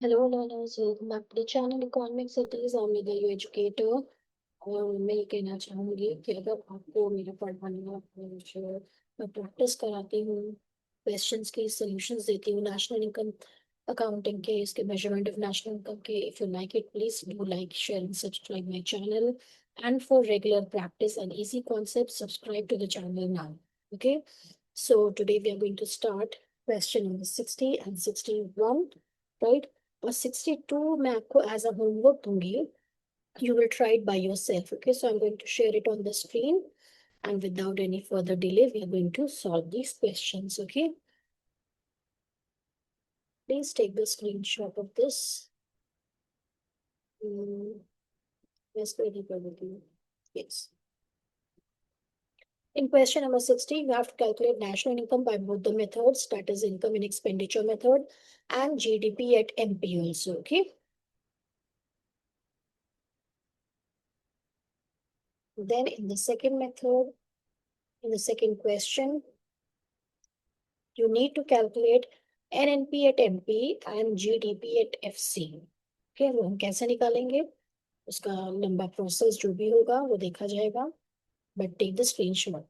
Hello learners, welcome back to the channel Economic Cities. I'm Nidhi, your educator. और मैं ये कहना चाहूँगी कि अगर आपको मेरा पढ़ाने में मैं प्रैक्टिस कराती हूँ, क्वेश्चंस की सॉल्यूशंस देती हूँ, नेशनल इनकम अकाउंटिंग के, इसके मेजरमेंट ऑफ नेशनल इनकम के, if you like it please do like share and subscribe my channel and for regular practice and easy concepts subscribe to the channel now. Okay, so today we are going to start question number 60 and 61, right? और 62 मैं आपको as a homework दूंगी. You will try it by yourself. Okay, so I'm going to share it on the screen, and without any further delay we are going to solve these questions. Okay, please take the screenshot of this. Yes, ready for you. Yes. In question number 60, you have to calculate national income by both the methods, that is income and expenditure method and GDP at MP also. Okay, then in the second method, in the second question, you need to calculate NNP at MP and GDP at FC. Okay, वो हम कैसे निकालेंगे, उसका लंबा process जो भी होगा वो देखा जाएगा. But take the screenshot.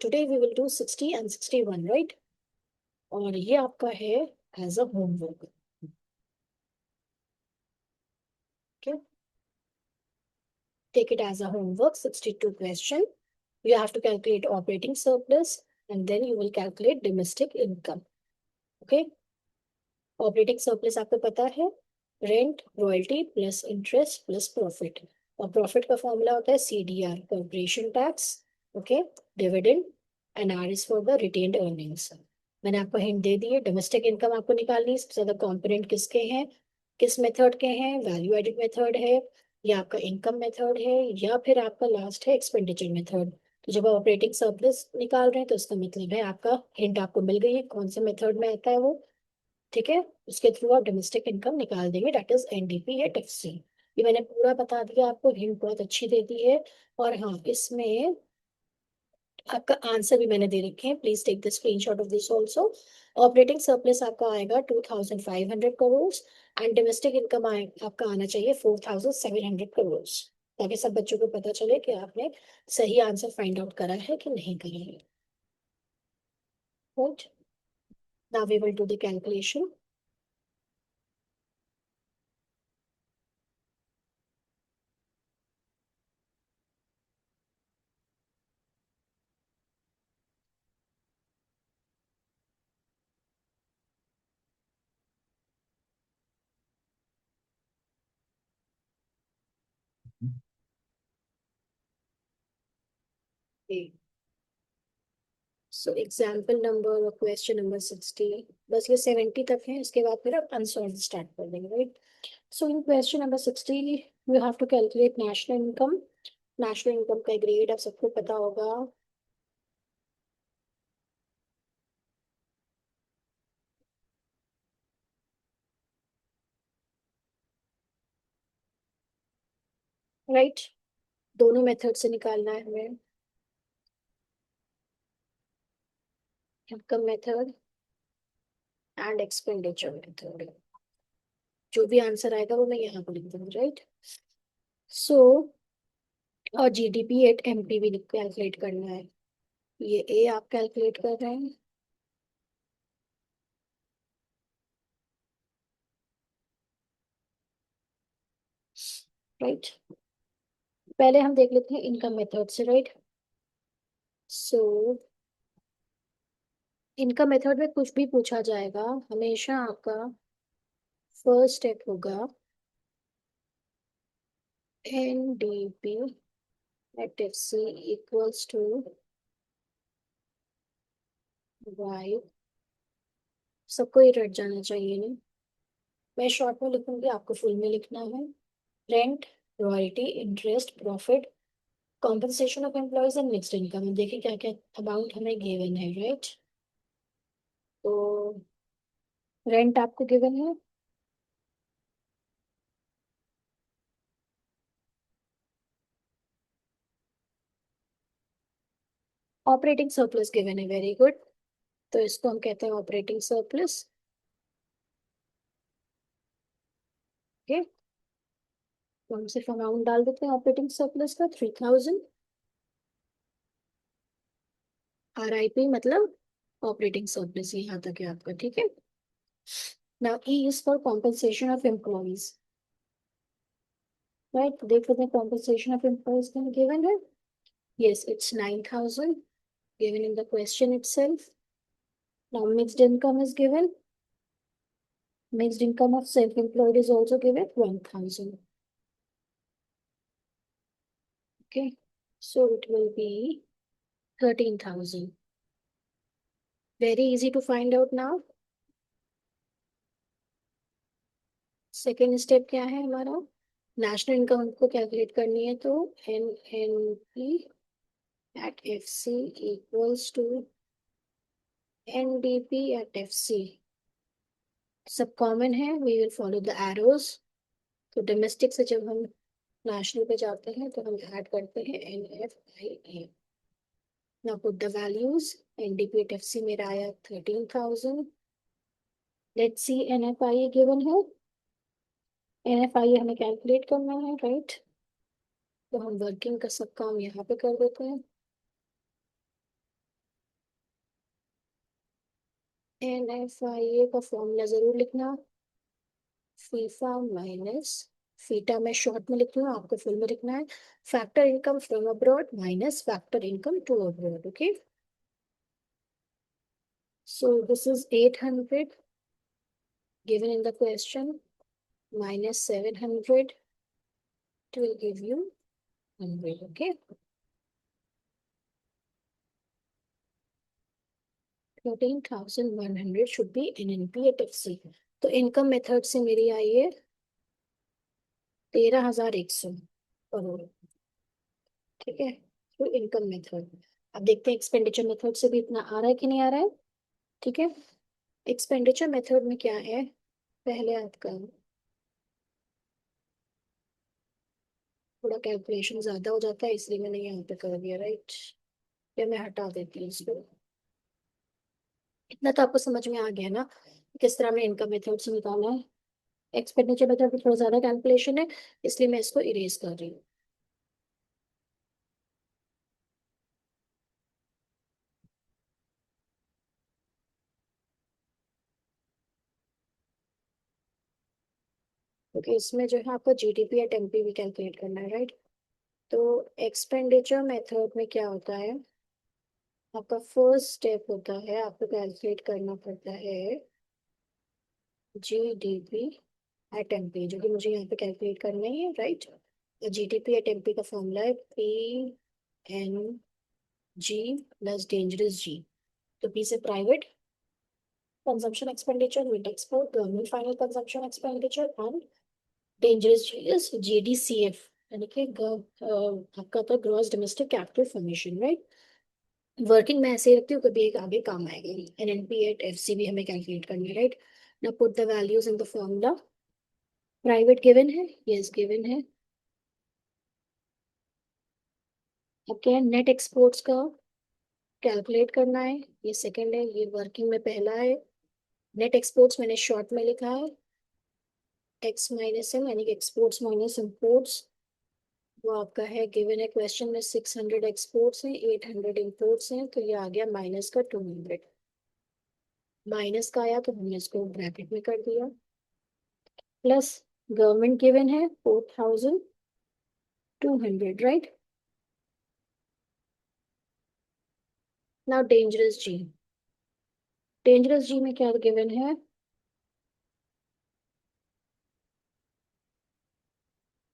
Today we will do 60 and 61, right? और ये आपका है as a homework. Okay, take it as a homework. 62 question. You have to calculate operating surplus and then you will calculate domestic income. Okay, operating surplus आपको पता है, rent royalty plus interest plus profit. और profit का formula होता है CDR, corporation tax. Okay, dividend, and R is for the retained earnings. मैंने आपको hint दे दी है. डोमेस्टिक इनकम आपको निकालनी है. सबसे ज्यादा कॉम्पोनेंट किसके हैं, किस मेथड के हैं, वैल्यू एडिड मेथड है या आपका इनकम मेथड है या फिर आपका लास्ट है एक्सपेंडिचर मेथड. तो जब आप ऑपरेटिंग सरप्लस निकाल रहे हैं तो उसका मतलब है आपका हिंट आपको मिल गई है कौन से मेथड में आता है वो. ठीक है, उसके थ्रू आप डोमेस्टिक इनकम निकाल देंगे, डेट इज NDP या TFC. ये मैंने पूरा बता दिया आपको, हिंट बहुत अच्छी दे दी है. और हाँ, इसमें आपका आंसर भी मैंने दे रखे हैं. Please take the screenshot of this also. Operating surplus आपका आएगा 2500 करोड़ एंड डोमेस्टिक इनकम आपका आना चाहिए 4700 करोड़, ताकि सब बच्चों को पता चले कि आपने सही आंसर फाइंड आउट करा है कि नहीं करा है. Right, now we will do the calculation. So example number और क्वेश्चन नंबर 60, बस ये 70 तक है, इसके बाद फिर आप अनसॉल्व स्टार्ट कर देंगे. Right, so in question number 60 you have to calculate national income. National income का ग्रेड आप सबको पता होगा. राइट, दोनों मेथड से निकालना है हमें, income method and expenditure method. जो भी आंसर आएगा वो मैं यहाँ पर लिख दूंगी. राइट, सो और GDP एट MP भी कैलकुलेट करना है. ये ए आप कैलकुलेट कर रहे हैं. राइट, पहले हम देख लेते हैं इनकम मेथड से. राइट, सो इनकम मेथड में कुछ भी पूछा जाएगा, हमेशा आपका फर्स्ट स्टेप होगा NDP at FC equals to Y. सबको ही रट जाना चाहिए ना. मैं शॉर्ट में लिखूंगी, आपको फुल में लिखना है. Rent, royalty, interest, profit, compensation of employees and mixed income. देखिए क्या क्या अमाउंट हमें गिवन है. राइट, तो रेंट आपको गिवन है, ऑपरेटिंग सरप्लस गिवन है. वेरी गुड, तो इसको हम कहते हैं ऑपरेटिंग सरप्लस. ओके, तो हम सिर्फ अमाउंट डाल देते हैं ऑपरेटिंग सरप्लस का 3000। RIP मतलब ऑपरेटिंग सरप्लस, यहाँ तक है आपका, ठीक है। Now E is for compensation of employees, right. देख लेते हैं कॉम्पनसेशन ऑफ एम्प्लॉइज का गिवन है। Yes, it's 9000 given in the question itself. Now mixed income is given. Mixed income of self-employed is also given 1000. Okay, so it will be 13,000. Very easy to find out now. Second step क्या है हमारा, national income को calculate करनी है, तो NNP at FC equals to NDP at FC। सब common है, we will follow the arrows. तो डोमेस्टिक से जब हम नेशनल पे जाते हैं तो हम ऐड करते हैं NFIA। Now put the values. NDP at FC मेरा आया 13,000। Let's see NFIA given है। NFIA हमें कैलकुलेट करना है, राइट। तो हम वर्किंग का सब काम यहाँ पे कर देते हैं। NFIA का फॉर्मूला जरूर लिखना, फीफा माइनस, फीटा में शॉर्ट में लिखती हूँ, आपको फुल में लिखना है। Factor income from abroad minus factor income to abroad. Okay, so this is 800 given in the question minus 700, it will give you 100. Okay, 13,100 should be NNP at FC। तो income method से मेरी आई है 13,100 करोड़, ठीक है। तो इनकम मेथड, अब देखते हैं एक्सपेंडिचर मेथड से भी इतना आ रहा है कि नहीं आ रहा है, ठीक है। एक्सपेंडिचर मेथड में क्या है, पहले आपका थोड़ा कैलकुलेशन ज्यादा हो जाता है, इसलिए मैंने यहाँ पे कर दिया, राइट। या मैं हटा देती हूँ इसको। इतना तो आपको समझ में आ गया ना, किस तरह हमने इनकम मेथड से निकालना है। एक्सपेंडिचर मेथड में थोड़ा ज्यादा कैलकुलेशन है, इसलिए मैं इसको इरेज कर रही हूँ। क्योंकि इसमें जो है आपका GDP या टेम्पी भी कैलकुलेट करना है, राइट। तो एक्सपेंडिचर मेथड में क्या होता है, आपका फर्स्ट स्टेप होता है, आपको कैलकुलेट करना पड़ता है GDP एट एमपी, जो कि मुझे यहाँ पे कैलकुलेट करना ही है, राइट। GDP एट एमपी का फॉर्मूला है PNG प्लस डेंजरस G। तो P से private consumption expenditure, mid export government final consumption expenditure, and dangerous G is GDCF, यानी कि आपका तो gross domestic capital formation, right. Working मैं ऐसे ही रखती हूँ, कभी एक आगे काम आएगा। NNP एट FC भी हमें कैलकुलेट करनी है, right. Now put the values in the formula. Private given है, यस गिवन है। अब क्या है, नेट एक्सपोर्ट्स का कैलकुलेट करना है, ये सेकंड है, ये वर्किंग में पहला है। नेट एक्सपोर्ट्स मैंने शॉर्ट में लिखा है एक्स माइनस एम, यानी कि एक्सपोर्ट्स माइनस इम्पोर्ट्स। वो आपका है गिवन है क्वेश्चन में, 600 एक्सपोर्ट्स हैं, 800 इम्पोर्ट्स हैं, तो ये आ गया माइनस का 200। माइनस का आया तो हमने इसको ब्रैकेट में कर दिया, प्लस गवर्नमेंट गिवन है 4200, राइट। नाउ डेंजरस जी, डेंजरस जी में क्या गिवन है,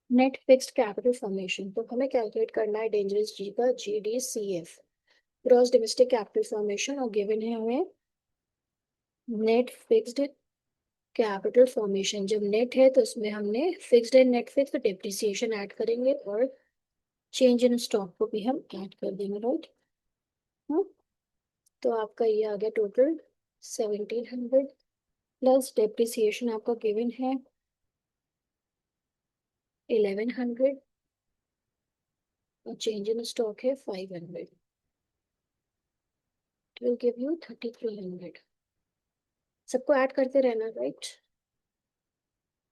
नेट फिक्स्ड कैपिटल फॉर्मेशन। तो हमें कैलकुलेट करना है डेंजरस जी का GDCF, gross domestic capital formation, और गिवन है हमें नेट फिक्स्ड कैपिटल फॉर्मेशन। जब नेट है तो उसमें हमने fixed and net fix depreciation add करेंगे, और चेंज इन स्टॉक को भी हम ऐड कर देंगे, राइट। तो आपका ये आ गया टोटल 1700, प्लस डिप्रिसिएशन आपका गिवन है 1100, और चेंज इन स्टॉक है 500, it will give you 3300। सबको ऐड करते रहना, राइट।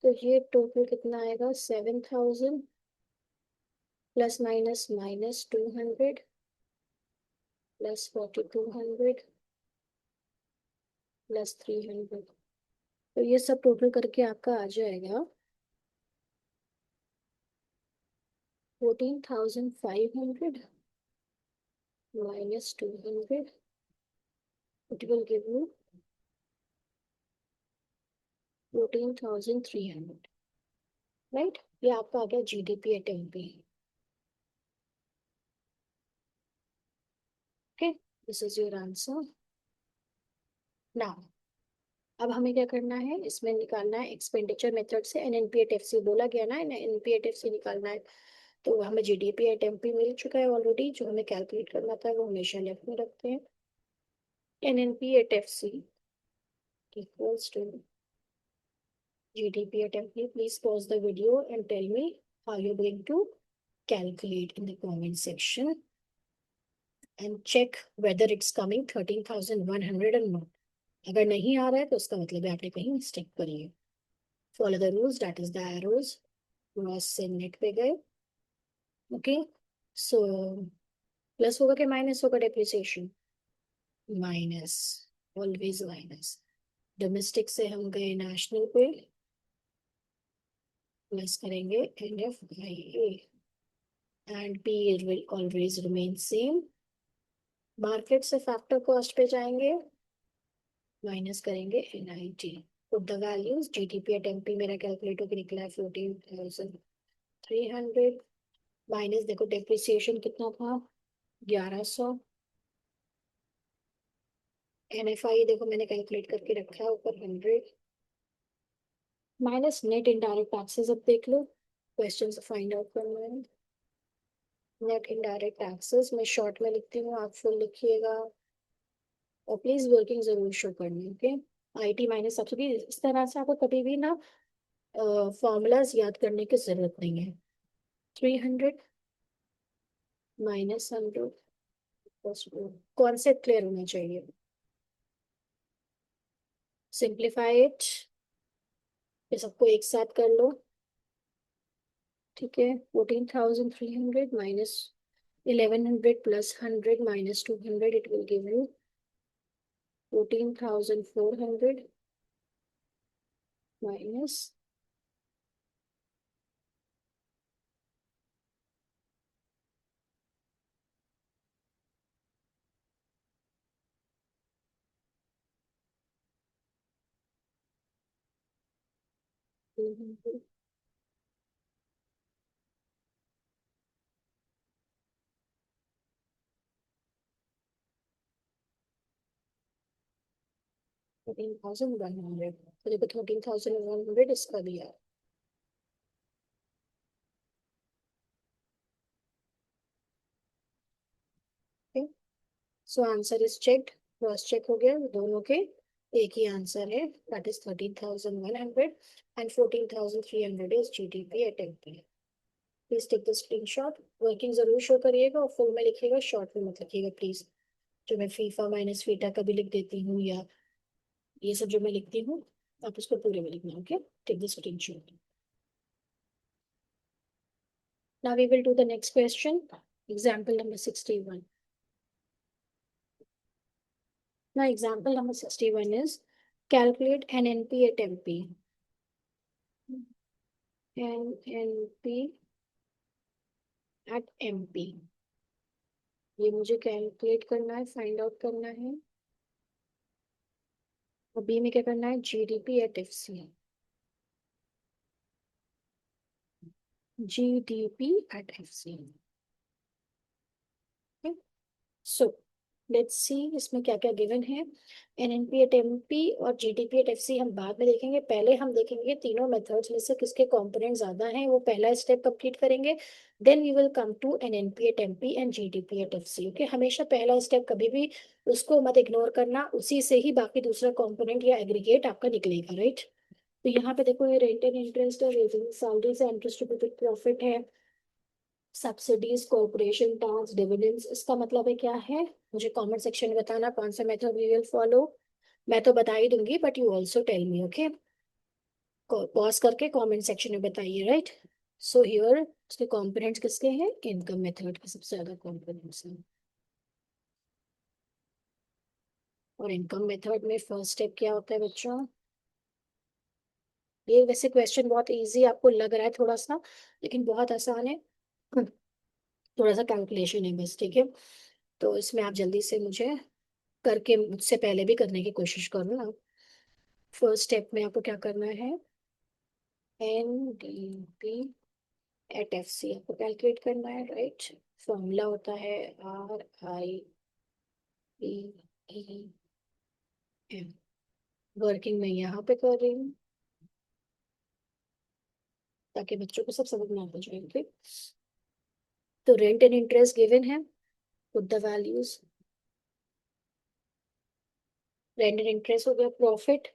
तो ये टोटल कितना आएगा, 7,000 plus minus minus 200 plus 4,200 plus 300। तो ये सब टोटल करके आपका आ जाएगा 14,500 minus 200. It will give you 14,300. Right, ये आपका आ गया GDP at MP. Okay, this is your answer. Now अब हमें क्या करना है, इसमें निकालना है एक्सपेंडिचर मेथड से एनएनपीएटएफसी बोला गया ना, एनएनपीएटएफसी निकालना है। तो हमें जीडीपी एट एमपी मिल चुका है ऑलरेडी, जो हमें कैलकुलेट करना था वो हमेशा लेफ्ट में रखते हैं। NNP at FC equals to GDP at MP. Please pause the video and tell me how you're going to calculate in the comment section and check whether it's coming 13,100 or not. अगर नहीं आ रहा है तो उसका मतलब है आपने कहीं मिस्टेक करी है। Follow the rules, that is the arrows, gross से नेट पे गए। ओके, सो प्लस होगा कि माइनस होगा depreciation? Minus, always minus. Domestic से हम गए नेशनल पे, प्लस करेंगे NFIA and P will always remain same. Market से फैक्टर कॉस्ट पे जाएंगे, माइनस करेंगे NIT। Put the values, GDP at MP मेरा कैलकुलेट होकर निकला है 14,300 माइनस, देखो डेप्रिसिएशन कितना था 1100। NFI देखो मैंने कैलकुलेट करके रखा है ऊपर 100 माइनस नेट इनडायरेक्ट टैक्सेस। अब देख लो, क्वेश्चन फाइंड आउट करना है। नेट इनडायरेक्ट टैक्सेस मैं शॉर्ट में लिखती हूँ, आप फुल लिखिएगा और प्लीज वर्किंग जरूर शो करनी। ओके, आईटी माइनस सब्सिडी, इस तरह से आपको कभी भी ना फॉर्मूलाज याद करने की जरूरत नहीं है। 300 माइनस 100, कॉन्सेप्ट क्लियर होना चाहिए। सिंप्लीफाई इट, ये सबको एक साथ कर लो। ठीक है, 14,300 minus 1100 plus 100 minus 200, it will give you 14,400 minus 200। 13,100, तो देखो 13,100 इसका भी है। So answer is checked, cross check हो गया दोनों के, एक ही आंसर है, that is 13,100 and 14,300 is GDP at MP. Please take the screenshot, working जरूर शो करिएगा और फुल में लिखिएगा, शॉर्ट में मत लिखिएगा प्लीज। जो मैं फीफा माइनस फीटा कभी लिख देती हूँ, या ये सब जो मैं लिखती हूँ आप उसको पूरे में लिखना। Okay, take the screenshot. Now we will do the next question, example number 61. Now example number 61 is calculate NNP at MP. NNP at MP, ये मुझे कैलकुलेट करना है, फाइंड आउट करना है। और बी में क्या करना है, GDP at FC. GDP at FC. So let's see इसमें क्या क्या गिवन है। एनएनपी एट एमपी और जीडीपी एट एफसी हम बाद में देखेंगे, पहले हम देखेंगे तीनों मेथड्स में से किसके कंपोनेंट ज्यादा हैं, वो पहला स्टेप कंप्लीट करेंगे। Then we will come to NNP at MP and GDP at FC. Okay, हमेशा पहला स्टेप कभी भी उसको मत इग्नोर करना, उसी से ही बाकी दूसरा कंपोनेंट या एग्रीगेट आपका निकलेगा, राइट। तो यहाँ पे देखो, ये रेंट एंड इंटरेस्ट और सैलरी से इंटरेस्ट प्रॉफिट है, सब्सिडीज, कॉर्पोरेशन टैक्स, डिविडेंड्स, इसका मतलब है क्या है, मुझे कमेंट सेक्शन में बताना कौन सा मेथड वी विल फॉलो। मैं तो बता ही दूंगी but you also tell me. Okay, pause करके कमेंट सेक्शन में बताइए, राइट। सो हियर उसके कंपोनेंट्स किसके हैं, इनकम मेथड के सबसे ज्यादा कंपोनेंट्स हैं। और इनकम मेथड में फर्स्ट स्टेप क्या होता है बच्चों, ये वैसे क्वेश्चन बहुत इजी आपको लग रहा है थोड़ा सा, लेकिन बहुत आसान है। थोड़ा सा कैलकुलेशन है बस, ठीक है। तो इसमें आप जल्दी से मुझे करके, मुझसे पहले भी करने की कोशिश करो ना। फर्स्ट स्टेप में आपको क्या करना है, N D P at F C आपको कैलकुलेट करना है, राइट। फॉर्मूला होता है RIPEM। वर्किंग में यहाँ पे कर रही हूँ ताकि बच्चों को सब समझ में आ जाए, ओके। तो रेंट एंड इंटरेस्ट गिवन है, put the values. Rent and interest हो गया, प्रॉफिट।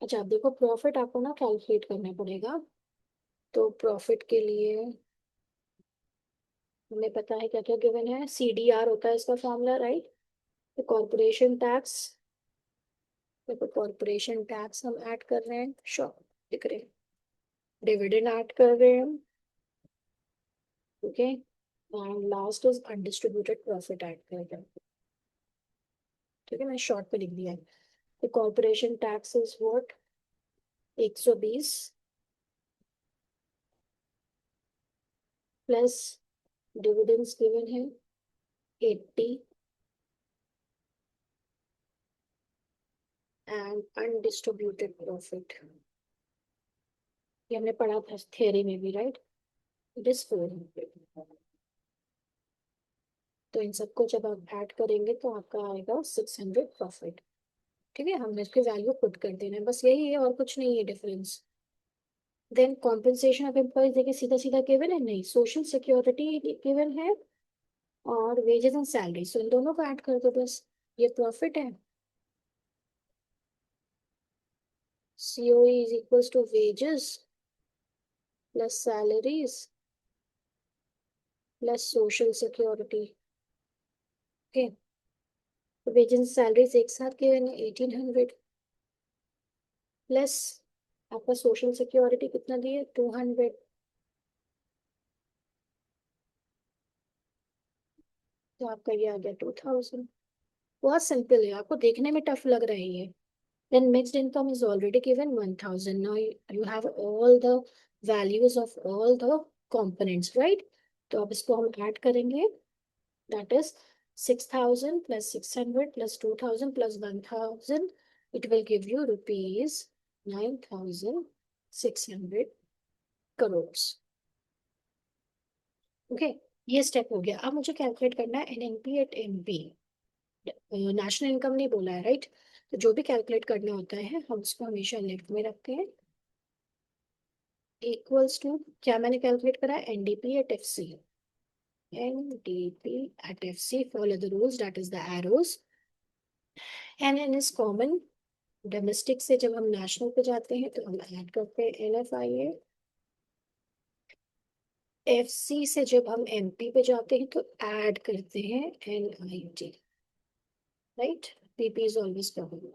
अच्छा आप देखो, प्रॉफिट आपको ना कैलकुलेट करना पड़ेगा। तो प्रॉफिट के लिए हमें पता है क्या क्या गिवन है, CDR होता है इसका फॉर्मूला, राइट। तो कॉर्पोरेशन टैक्स, देखो कॉर्पोरेशन टैक्स हम ऐड कर रहे हैं, श्योर दिख रहे हैं। डिविडेंड ऐड कर रहे हैं हम, okay. And last is undistributed profit add कर रहे हैं, ठीक है, मैंने शॉर्ट पे लिख दिया है। तो corporation tax is what, 120 plus dividends given है 80 एंड अनडिस्ट्रीब्यूटेड प्रॉफिट, ये हमने पढ़ा था थ्योरी में भी, राइट। It is 400। तो इन सबको जब आप ऐड करेंगे तो आपका आएगा 600 प्रॉफिट, ठीक है। हमने इसकी वैल्यू पुट कर देना है, बस यही है और कुछ नहीं है difference. Then compensation of employees, देखिए सीधा सीधा गिवन है, नहीं सोशल सिक्योरिटी गिवन है और वेजेस एंड सैलरी, सो इन दोनों को ऐड कर दो बस, ये प्रॉफिट है। COE is equals to wages plus salaries plus social security, okay. Wages and salaries एक साथ गिवन है 1800 प्लस आपका सोशल सिक्योरिटी कितना दिए 200, तो आपका ये आ गया 2000। बहुत सिंपल है, आपको देखने में टफ लग रहा है ये। Then mixed income is already given 1000. Now you have all the values of all the components, right? तो अब इसको हम ऐड करेंगे, that is 6000 plus 600 plus 2000 plus 1000. It will give you rupees 9600 crores. Okay, ये स्टेप हो गया। अब मुझे कैलकुलेट करना है NNP at MP। National income नहीं बोला है, राइट। तो जो भी कैलकुलेट करना होता है हम उसको हमेशा लेफ्ट में रखते हैं, इक्वल्स टू क्या मैंने कैलकुलेट करा है, NDP at FC। NDP at FC, follow the rules, that is the arrows। NN is common, domestic से जब हम नेशनल पे जाते हैं तो हम ऐड करते हैं NFIA। FC से जब हम MP पे जाते हैं तो ऐड करते हैं NIT, right. PP is always common,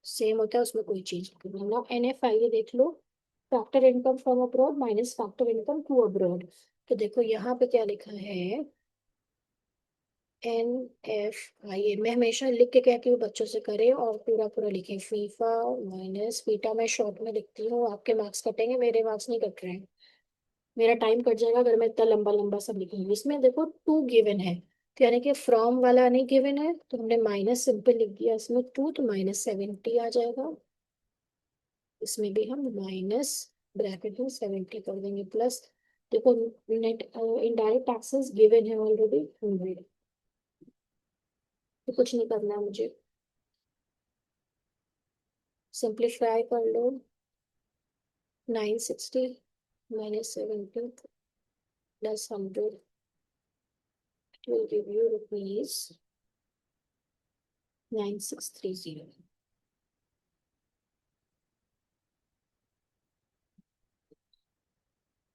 same होता है उसमें कोई चीज नहीं। नाउ NFIA देख लो, factor income from abroad minus factor income to abroad. तो देखो यहाँ पे क्या लिखा है, NFIA। मैं हमेशा लिख के कहती हूँ बच्चों से करें और पूरा पूरा लिखें, फीफा माइनस बीटा, मैं शॉर्ट में लिखती हूँ, आपके मार्क्स कटेंगे, मेरे मार्क्स नहीं कट रहे हैं। मेरा टाइम कट जाएगा अगर मैं इतना लंबा लंबा सब लिखूंगी। इसमें देखो टू गिवन है, तो यानी कि फ्रॉम वाला नहीं गिवन है, तो हमने माइनस सिंपल लिख दिया इसमें टू, तो -70 आ जाएगा। इसमें भी हम माइनस ब्रैकेट में 70 कर देंगे, प्लस देखो नेट इनडायरेक्ट टैक्सेस गिवन है ऑलरेडी 100, तो कुछ नहीं करना है मुझे, सिंप्लीफाई कर लो। 960 -70 plus 100 will give you rupees 9630।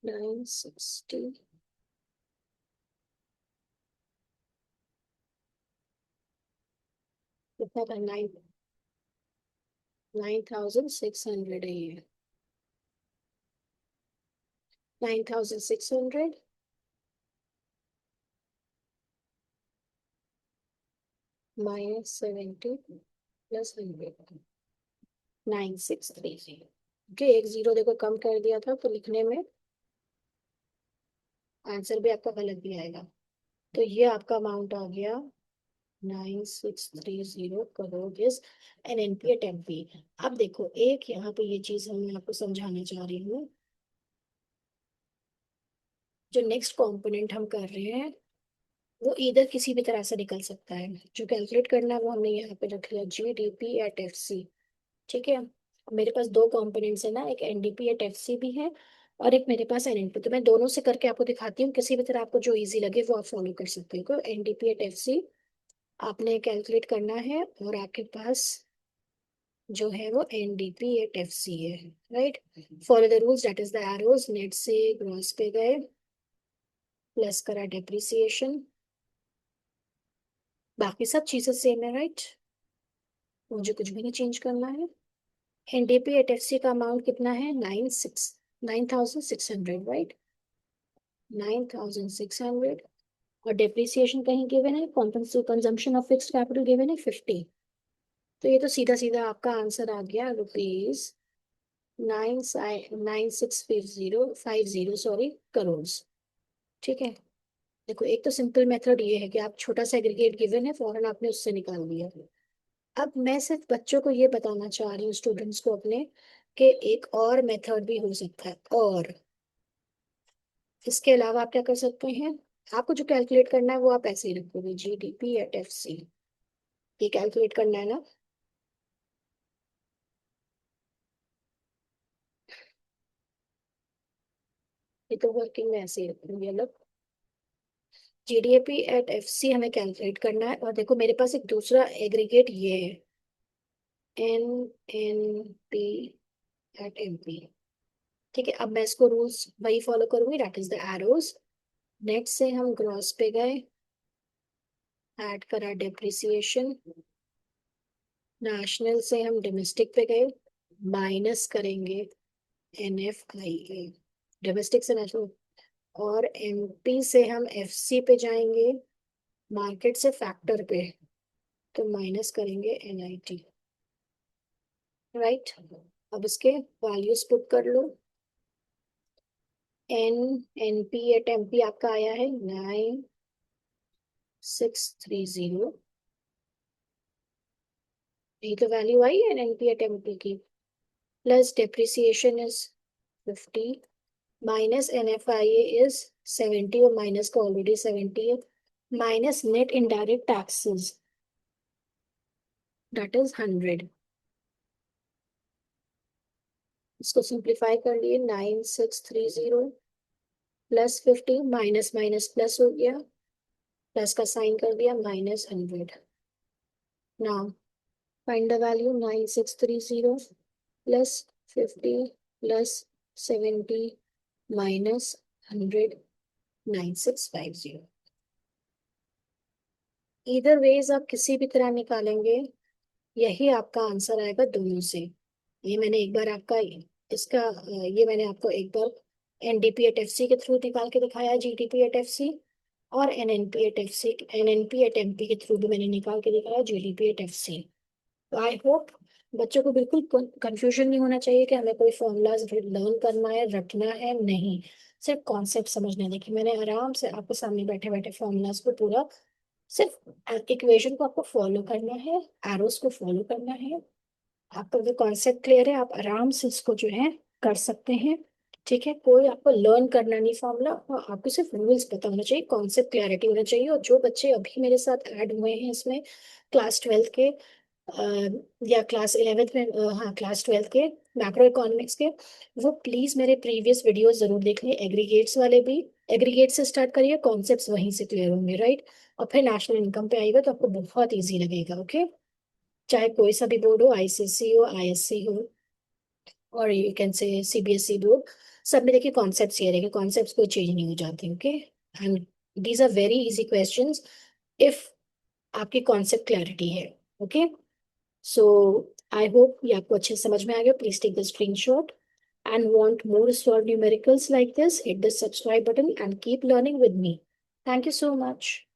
960 कितना था, 9 9,600 है ये। 9,600 -70 प्लस 100, 9,630। ओके, एक जीरो देखो कम कर दिया था तो लिखने में आंसर भी आपका गलत भी आएगा। तो ये आपका अमाउंट आ गया 9,630 crore is N NP at MP. अब देखो एक यहाँ पे ये चीज मैं आपको समझाना चाह रही हूँ। जो नेक्स्ट कंपोनेंट हम कर रहे हैं वो इधर किसी भी तरह से निकल सकता है। जो कैलकुलेट करना है वो हमने यहाँ पे रख लिया जीडीपी एट एफ सी। ठीक है, मेरे पास दो कंपोनेंट्स है ना, एक एनडीपी एट एफ सी भी है और एक मेरे पास एनएनपी। तो मैं दोनों से करके आपको दिखाती हूँ, किसी भी तरह आपको जो इजी लगे वो आप फॉलो कर सकते हो। एनडीपी एट एफ सी आपने कैलकुलेट करना है और आपके पास जो है वो एनडीपी एट एफ सी है। Right, follow the rules, that is the arrows. Net से ग्रॉस पे गए, प्लस करा डेप्रिसिएशन, बाकी सब चीजें सेम है। राइट, मुझे कुछ भी नहीं चेंज करना है। एनडीपी एट एफ सी का अमाउंट कितना है? 9,600। राइट, 9,600। और डेप्रिसिएशन कहीं गिवन है, consumption of fixed capital given है 50। तो ये तो सीधा सीधा आपका आंसर आ गया रुपीज 9,650 सॉरी करोड़। ठीक है, देखो एक तो सिंपल मेथड ये है कि आप छोटा सा एग्रीगेट गिवन है, फौरन आपने उससे निकाल दिया। अब मैं सिर्फ बच्चों को ये बताना चाह रही हूँ, स्टूडेंट्स को अपने, कि एक और मेथड भी हो सकता है। और इसके अलावा आप क्या कर सकते हैं, आपको जो कैलकुलेट करना है वो आप ऐसे ही रखोगे, जीडीपी एट एफ सी। ये कैलकुलेट करना है ना। ये तो वर्किंग में ऐसे ही रखूंगी अलग। जीडीपी एट एफ सी हमें कैलकुलेट करना है। और देखो मेरे पास एक दूसरा एग्रीगेट ये है, N N P at M P. ठीक है, अब मैं इसको रूल्स वही फॉलो करूंगी, that is the arrows. Net से हम ग्रॉस पे गए, ऐड करा डेप्रिसिएशन। नेशनल से हम डोमेस्टिक पे गए, माइनस करेंगे N F I A, domestic से नेशनल। और एमपी से हम एफसी पे जाएंगे, मार्केट से फैक्टर पे, तो माइनस करेंगे एनआईटी। राइट, अब इसके वैल्यूज पुट कर लो। एन एनपी एट एमपी आपका आया है 9,630। यही तो वैल्यू आई है एनपी एट एमपी की। Plus depreciation is 50, minus NFIA is 70, और माइनस का ऑलरेडी 70 है, minus net indirect taxes that is 100। इसको सिंप्लीफाई कर लिए, 9,630 प्लस 50, माइनस माइनस प्लस हो गया, प्लस का साइन कर दिया, -100। Now find the value, 9,630 plus 50 plus 70 -100, 9,650। इधर वेज आप किसी भी तरह निकालेंगे, यही आपका आंसर आएगा दोनों से। ये मैंने एक बार आपका इसका ये मैंने आपको एक बार एनडीपी एट एफ सी के थ्रू निकाल के दिखाया, जीडीपी एट एफ सी। और NNP at F C, NNP at MP के थ्रू भी मैंने निकाल के दिखाया, जीडीपी एट एफ सी। तो आई होप बच्चों को बिल्कुल कंफ्यूजन नहीं होना चाहिए कि हमें कोई फॉर्मूलाज लर्न करना है, रटना है, नहीं। सिर्फ कॉन्सेप्ट समझना है। देखिए मैंने आराम से आपके सामने बैठे बैठे फॉर्मूलाज को पूरा, सिर्फ इक्वेशन को आपको फॉलो करना है, एरोस को फॉलो करना है। आपका जो कॉन्सेप्ट क्लियर है, आप आराम से इसको जो है कर सकते हैं। ठीक है, कोई आपको लर्न करना नहीं फॉर्मूला, और आपको सिर्फ रूल्स पता होना चाहिए, कॉन्सेप्ट क्लैरिटी होना चाहिए। और जो बच्चे अभी मेरे साथ ऐड हुए हैं इसमें, क्लास 12 के या क्लास 11th में, हाँ क्लास 12 के मैक्रो इकोनॉमिक्स के, वो प्लीज मेरे प्रीवियस वीडियो जरूर देख लें। एग्रीगेट्स वाले भी, एग्रीगेट से स्टार्ट करिए, कॉन्सेप्ट्स वहीं से क्लियर होंगे। राइट, और फिर नेशनल इनकम पे आएगा तो आपको बहुत ईजी लगेगा। ओके, चाहे कोई सा भी बोर्ड हो, आईसीएसई हो, आईएससी हो, और you can say CBSE board, सब में देखिए कॉन्सेप्ट्स ये रहेंगे, कॉन्सेप्ट्स कोई चेंज नहीं हो जाते। Okay, and these are very easy questions if आपकी कॉन्सेप्ट क्लैरिटी है। ओके, सो आई होप ये आपको अच्छे से समझ में आ गया. Please take the screenshot and want more solved numericals like this, hit the subscribe button and keep learning with me. Thank you so much.